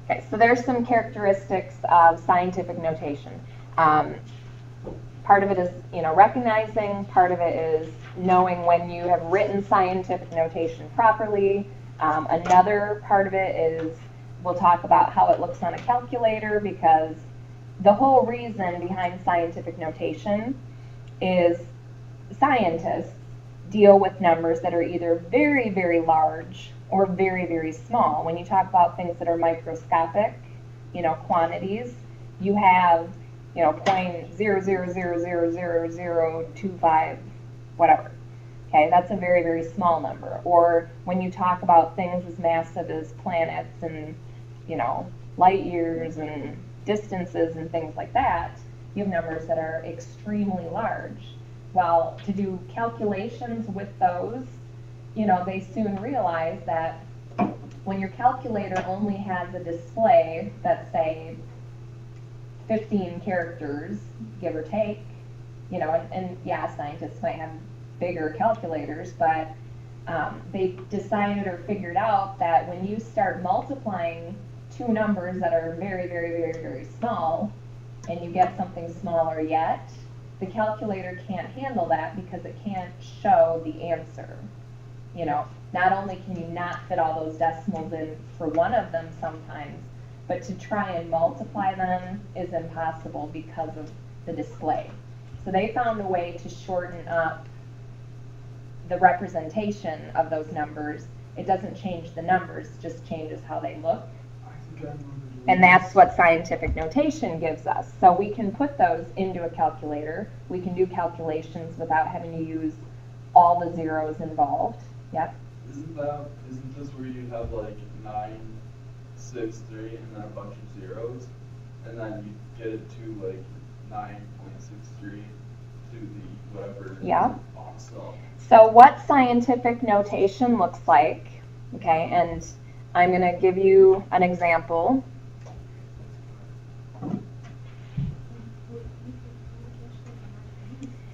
Okay, so there's some characteristics of scientific notation. Part of it is, recognizing. Part of it is knowing when you have written scientific notation properly. Another part of it is we'll talk about how it looks on a calculator, because the whole reason behind scientific notation is scientists deal with numbers that are either very, very large or very, very small. When you talk about things that are microscopic, quantities, you have, 0.00000025, whatever. Okay, that's a very, very small number. Or when you talk about things as massive as planets and, light years and distances and things like that, you have numbers that are extremely large. Well, to do calculations with those, they soon realize that when your calculator only has a display that's, say, 15 characters, give or take, and yeah, scientists might have bigger calculators, but they decided or figured out that when you start multiplying two numbers that are very, very, very, very small, and you get something smaller yet, the calculator can't handle that because it can't show the answer. Not only can you not fit all those decimals in for one of them sometimes, but to try and multiply them is impossible because of the display. So they found a way to shorten up the representation of those numbers. It doesn't change the numbers, it just changes how they look. And that's what scientific notation gives us. So we can put those into a calculator. We can do calculations without having to use all the zeros involved. Yep. Isn't this where you have like 963 and then a bunch of zeros, and then you get it to like 9.63 to the whatever? Yeah. Awesome. So what scientific notation looks like, okay, and I'm going to give you an example.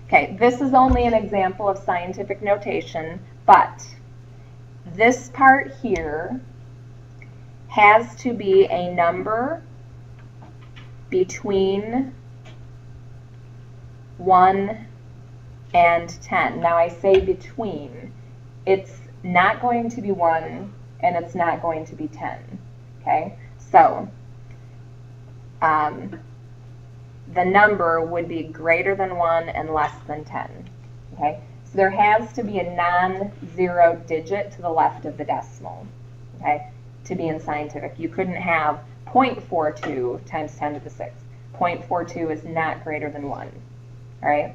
Okay, this is only an example of scientific notation, but this part here has to be a number between 1 and 10. Now I say between. It's not going to be 1 and it's not going to be 10. Okay, so the number would be greater than 1 and less than 10. Okay, so there has to be a non-zero digit to the left of the decimal. Okay, to be in scientific, you couldn't have 0.42 times 10 to the 6th. 0.42 is not greater than 1. All right.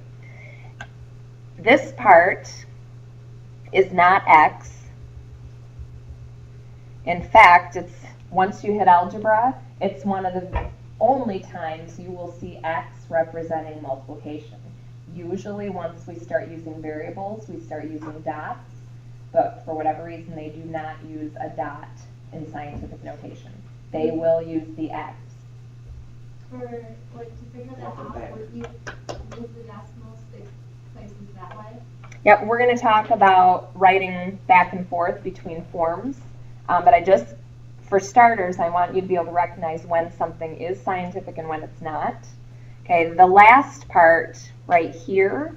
This part is not x. In fact, it's once you hit algebra, it's one of the only times you will see x representing multiplication. Usually once we start using variables, we start using dots, but for whatever reason they do not use a dot in scientific notation. They will use the x. For, like, to figure that out, would you move the decimal 6 places that way? Yep, we're going to talk about writing back and forth between forms, but for starters, I want you to be able to recognize when something is scientific and when it's not. Okay, the last part right here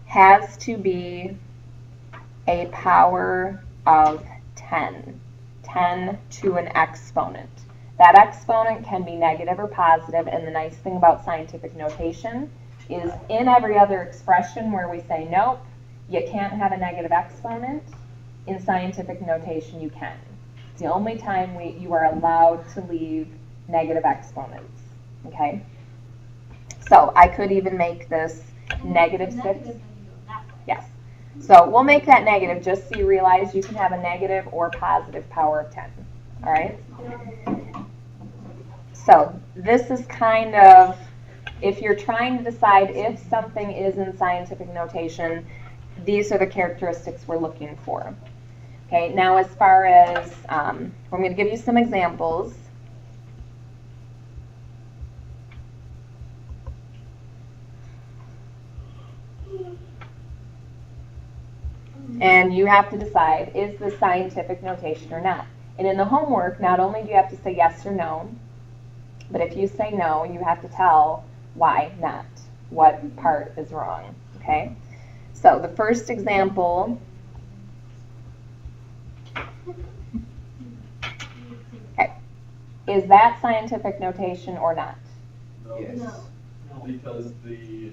has to be a power of 10. 10 to an exponent. That exponent can be negative or positive, and the nice thing about scientific notation is in every other expression where we say, nope, you can't have a negative exponent, in scientific notation you can. It's the only time you are allowed to leave negative exponents, okay? So I could even make this negative 6. Yes. So we'll make that negative just so you realize you can have a negative or positive power of 10, all right? So this is kind of, if you're trying to decide if something is in scientific notation, these are the characteristics we're looking for. Okay, now as far as, I'm going to give you some examples. And you have to decide, is this scientific notation or not? And in the homework, not only do you have to say yes or no, but if you say no, you have to tell why not, what part is wrong, okay? So the first example, okay, is that scientific notation or not? No. Yes. No. Because the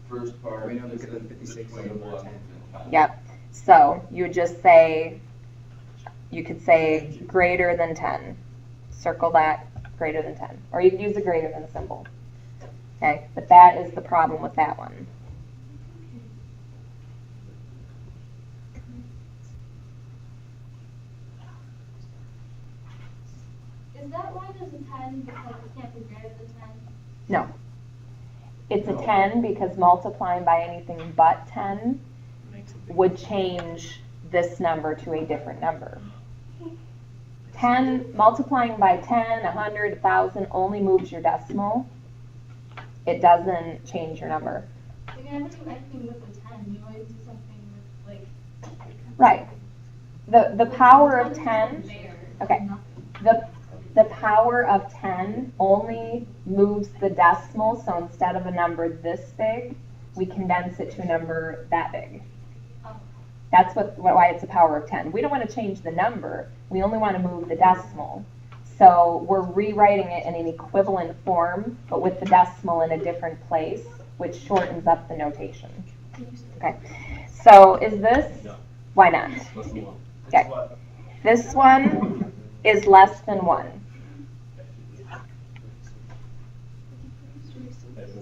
first part We know is because of 56 between and 1 10. and 10. Yep. So you would just say, you could say greater than 10. Circle that, greater than 10. Or you could use the greater than symbol. Okay, but that is the problem with that one. Is that line as a 10 because it can't be greater than 10? No. It's a 10 because multiplying by anything but 10 would change this number to a different number. 10, multiplying by 10, 100, 1,000 only moves your decimal. It doesn't change your number. You can never do anything with a 10. You always do something with, like... Right. The power of 10, There, okay. nothing. The power of 10 only moves the decimal, so instead of a number this big, we condense it to a number that big. Oh. That's why it's a power of 10. We don't want to change the number, we only want to move the decimal. So we're rewriting it in an equivalent form, but with the decimal in a different place, which shortens up the notation. Okay, so is this, why not? Okay, this one is less than 1.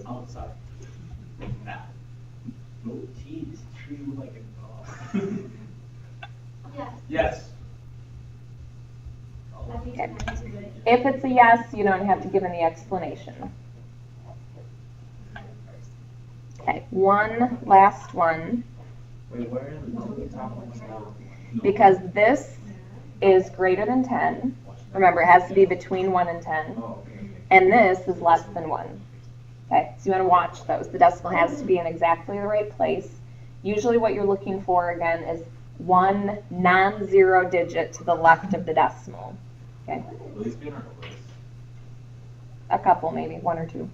Outside. Nah. Oh, jeez, treat you like a dog. Yes. Yes. I think Okay. it's a good. If it's a yes, you don't have to give any explanation. Okay, one last one, Wait, where are the top ones now? because this is greater than 10. Remember, it has to be between 1 and 10. Oh, okay, okay. And this is less than 1. Okay, so you want to watch those. The decimal has to be in exactly the right place. Usually what you're looking for, again, is one non-zero digit to the left of the decimal. Okay, Will these be in our list? a couple maybe, 1 or 2.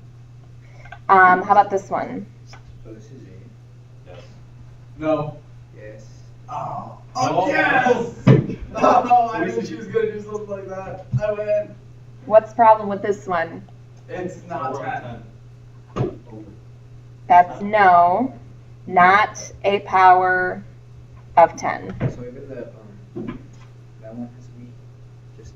How about this one? So this is A. Yes. No. Yes. Oh, Oh, yes! Oh, I knew she was gonna do something like that. I win. What's the problem with this one? It's not 10. That's no, not a power of 10. So even the that one has to be just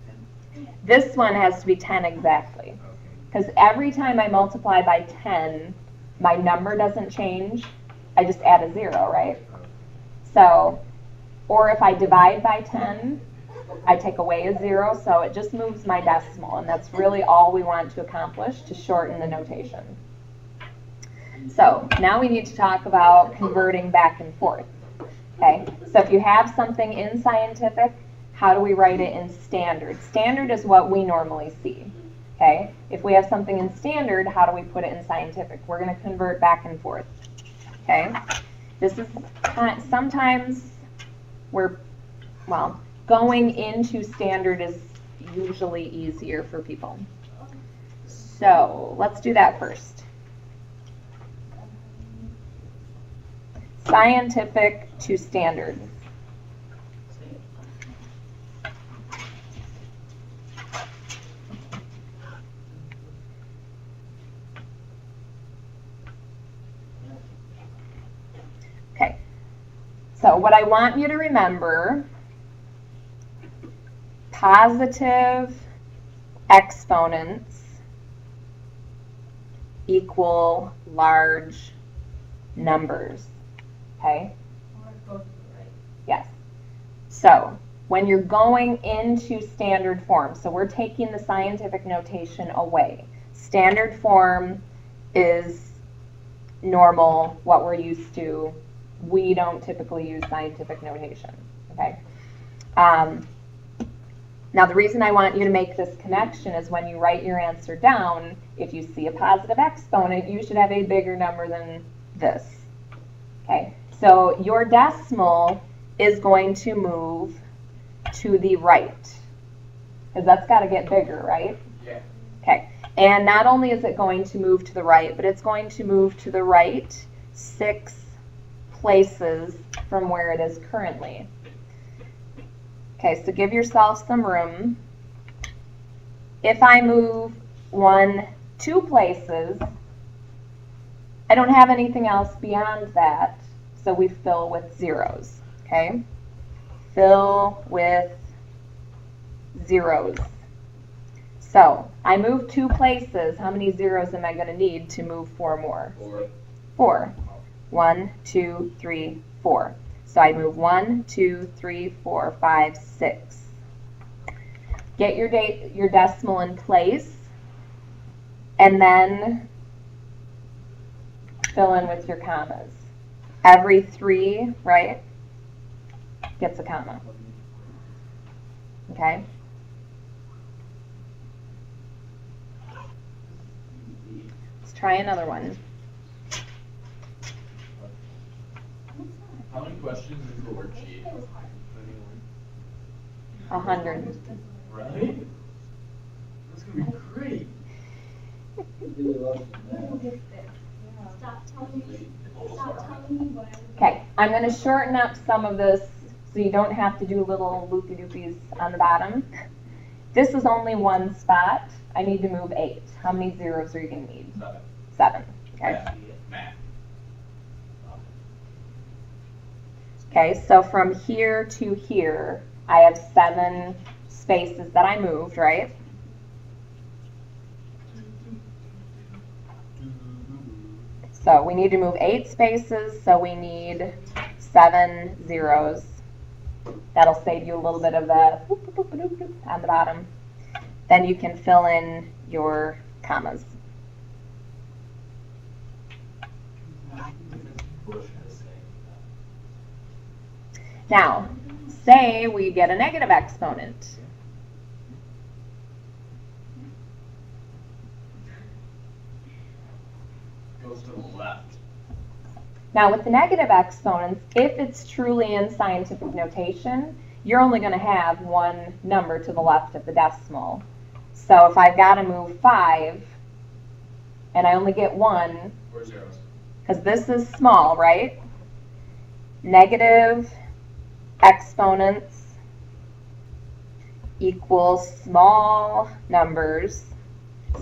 10. This one has to be 10 exactly. Okay. Because every time I multiply by 10, my number doesn't change. I just add a 0, right? So, or if I divide by 10, I take away a 0, so it just moves my decimal, and that's really all we want to accomplish, to shorten the notation. So, now we need to talk about converting back and forth. Okay, so if you have something in scientific, how do we write it in standard? Standard is what we normally see. Okay, if we have something in standard, how do we put it in scientific? We're going to convert back and forth. Okay, this is sometimes going into standard is usually easier for people. So let's do that first. Scientific to standard. Okay, so what I want you to remember, positive exponents equal large numbers, okay? Or go to the right. Yes. So when you're going into standard form, so we're taking the scientific notation away. Standard form is normal, what we're used to. We don't typically use scientific notation, okay? Now the reason I want you to make this connection is when you write your answer down, if you see a positive exponent, you should have a bigger number than this, okay? So your decimal is going to move to the right, because that's got to get bigger, right? Yeah. Okay, and not only is it going to move to the right, but it's going to move to the right 6 places from where it is currently. Okay, so give yourself some room. If I move 2 places, I don't have anything else beyond that, so we fill with zeros, okay? Fill with zeros. So I move 2 places. How many zeros am I going to need to move 4 more? 4. 1, 2, 3, 4. So I move 1, 2, 3, 4, 5, 6. Get your decimal in place, and then fill in with your commas. Every 3, right, gets a comma. Okay? Let's try another one. How many questions is the worksheet? 100. Right? That's gonna be great. Stop telling me what I. Okay, I'm going to shorten up some of this so you don't have to do little loopy-doopies on the bottom. This is only 1 spot. I need to move 8. How many zeros are you going to need? 7. Okay. Math. Okay, so from here to here, I have 7 spaces that I moved, right? So we need to move 8 spaces, so we need 7 zeros. That'll save you a little bit of the on the bottom. Then you can fill in your commas. Now, say we get a negative exponent. Goes to the left. Now, with the negative exponents, if it's truly in scientific notation, you're only going to have 1 number to the left of the decimal. So if I've got to move 5, and I only get 1, Or zeros. because this is small, right? Negative exponents equals small numbers.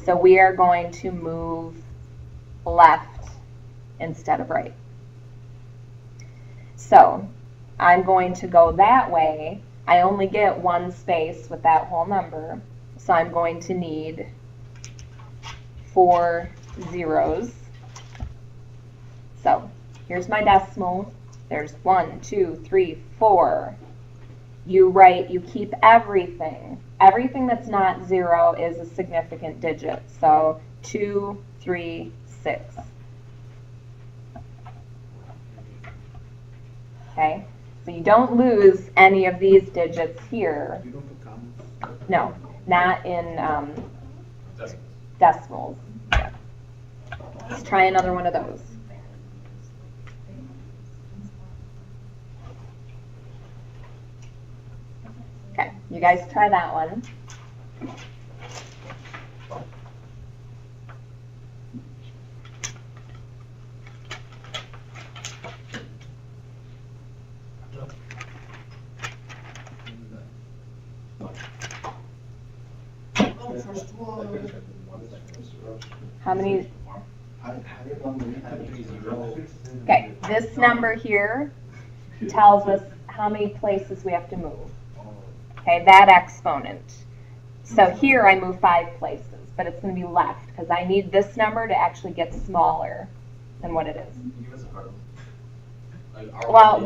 So we are going to move left instead of right. So I'm going to go that way. I only get 1 space with that whole number. So I'm going to need 4 zeros. So here's my decimal. There's 1, 2, 3, 4. You keep everything. Everything that's not 0 is a significant digit. So 2, 3, 6. Okay? So you don't lose any of these digits here. You don't put commas? No, not in Decimals. decimals. Yeah. Let's try another one of those. Okay, you guys try that one. How many? Okay, this number here tells us how many places we have to move. Okay, that exponent. So here I move 5 places, but it's going to be left because I need this number to actually get smaller than what it is. Give us a hard one. Like, Well,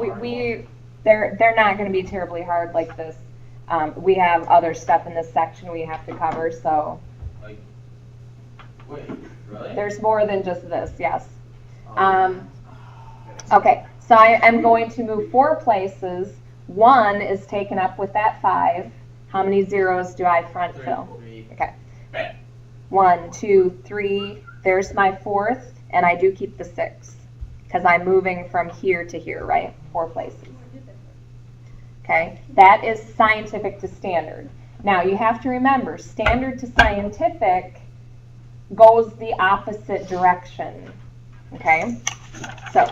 they're not going to be terribly hard like this. We have other stuff in this section we have to cover, so Like, wait, really? there's more than just this, yes. Okay, so I am going to move 4 places. 1 is taken up with that 5. How many zeros do I front fill? 3. Okay. Bam. 1, 2, 3. There's my 4th, and I do keep the 6 because I'm moving from here to here, right? 4 places. Okay, that is scientific to standard. Now, you have to remember, standard to scientific goes the opposite direction, okay? So,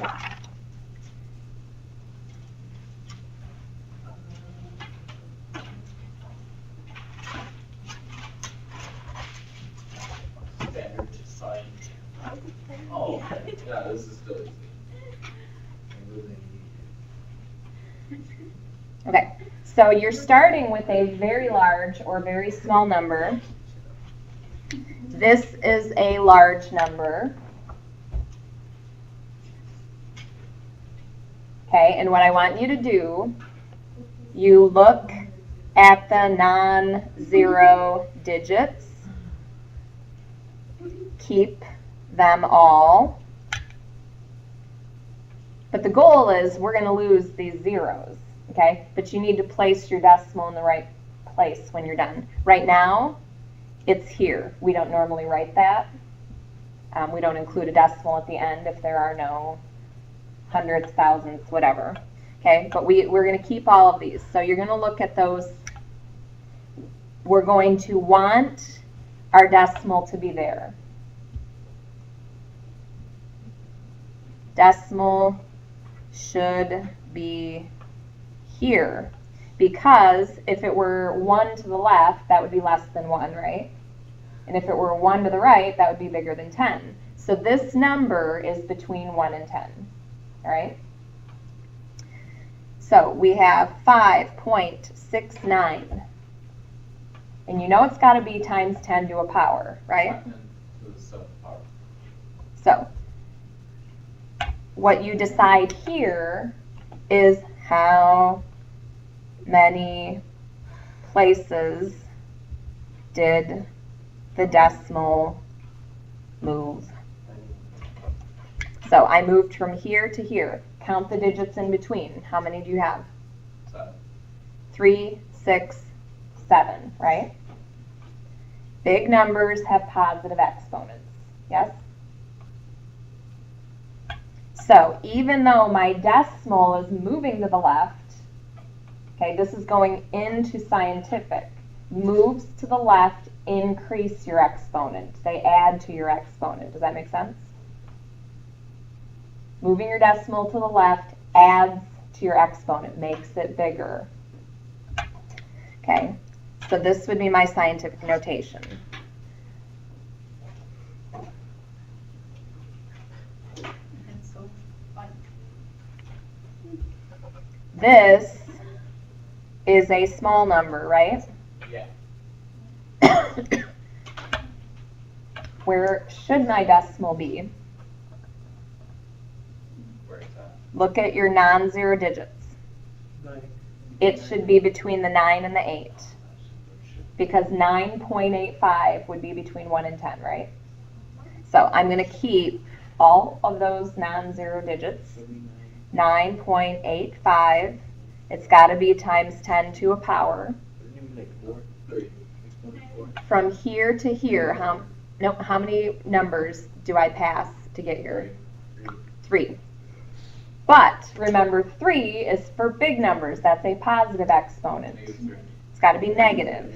Standard to science. Oh, Yeah, this is still easy. okay, so you're starting with a very large or very small number. This is a large number. Okay, and what I want you to do, you look at the non-zero digits. Keep them all. But the goal is we're going to lose these zeros, okay? But you need to place your decimal in the right place when you're done. Right now, it's here. We don't normally write that. We don't include a decimal at the end if there are no hundreds, thousands, whatever. Okay, but we're going to keep all of these. So you're going to look at those. We're going to want our decimal to be there. Decimal should be here, because if it were 1 to the left, that would be less than 1, right? And if it were 1 to the right, that would be bigger than 10. So this number is between 1 and 10, all right? So we have 5.69. And you know it's got to be times 10 to a power, right? To the 7th power. So what you decide here is how many places did the decimal move. So I moved from here to here. Count the digits in between. How many do you have? 7. 3, 6, 7, right? Big numbers have positive exponents, yes? So even though my decimal is moving to the left, okay, this is going into scientific, moves to the left, increase your exponent. They add to your exponent. Does that make sense? Moving your decimal to the left adds to your exponent, makes it bigger. Okay, so this would be my scientific notation. That's so fun. This is a small number, right? yeah. Where should my decimal be? Where is that? Look at your non-zero digits. It should be between the 9 and the 8. Because 9.85 would be between 1 and 10, right? So I'm going to keep all of those non-zero digits. 9.85. It's got to be times 10 to a power. 3. From here to here, how many numbers do I pass to get here? 3. But remember, 3 is for big numbers. That's a positive exponent. -3. It's got to be negative.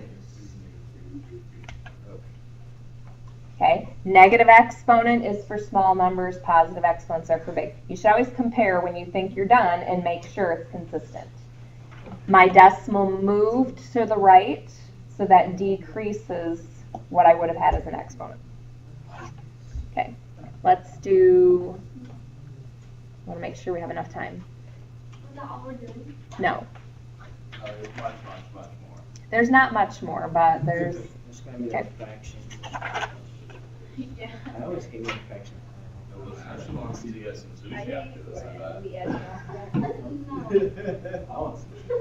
Okay, negative exponent is for small numbers, positive exponents are for big. You should always compare when you think you're done and make sure it's consistent. My decimal moved to the right, so that decreases what I would have had as an exponent. Okay, let's do, I want to make sure we have enough time. Is that all we're doing? No, There's much more. there's not much more, but there's, It's gonna be Okay. like fraction. Yeah. I always hate when fraction. She wants to get some sushi after this, I bet. No. I want sushi.